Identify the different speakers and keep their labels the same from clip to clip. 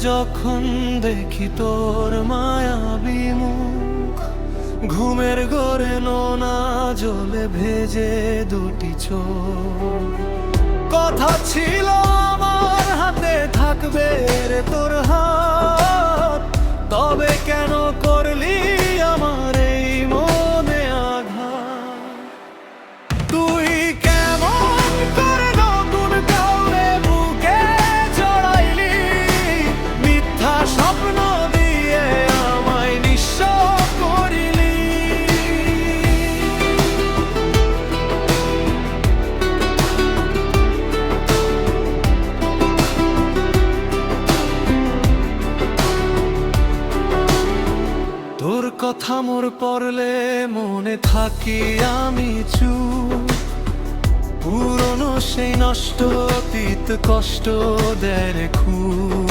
Speaker 1: যখন দেখি তোর মায়াবী মুখ, ঘুমের ঘোরে নোনা জলে ভেজে দুটি চোখ। কথা ছিল আমার হাতে থাকবে রে তোর হাত, তবে কেন করলি আমার এই মনে আঘাত? তুই কেমন করে নতুন কাউরে বুকে জড়াইলি, মিথ্যা স্বপ্ন দিয়ে আমায় নিঃস্ব করিলি। তোর কথা মোর পড়লে মনে থাকি আমি চুপ, পুরনো সেই নষ্ট অতীত কষ্ট দেয় রে খুব।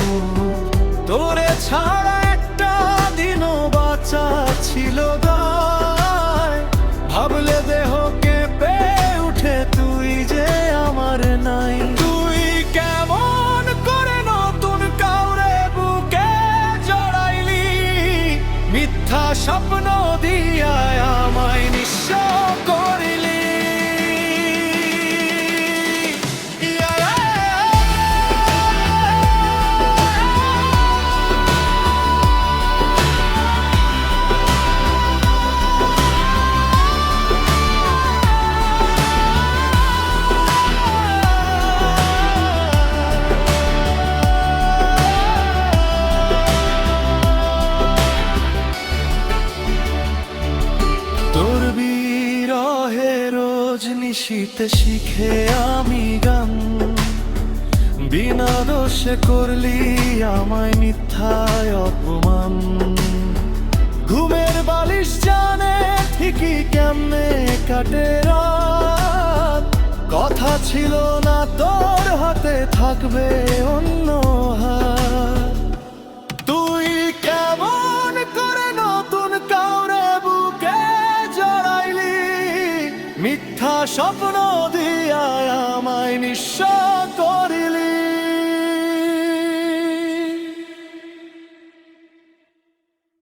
Speaker 1: তোরে ছাড়া একটা দিনও বাঁচা ছিল গায়, ভাবলে দেহ কেঁপে উঠে তুই যে আমার নাই। তুই কেমন করে নতুন কাউরে বুকে জড়াইলি, মিথ্যা স্বপ্ন দিয়া আমায় নিঃস্ব করিলি। তোর বিরহে রোজ নিশীতে শিখে আমি গান, বিনা দোষে করলি আমায় মিথ্যায় অপমান। ঘুমের বালিশ জানে ঠিকই কেমনে কাটে রাত, কথা ছিল না তোর হাতে থাকবে অন্য হাত। তুই কেমন করে নতুন কাউরে বুকে জড়াইলি, মিথ্যা স্বপ্ন দিয়া আমায় নিঃস্ব করিলি।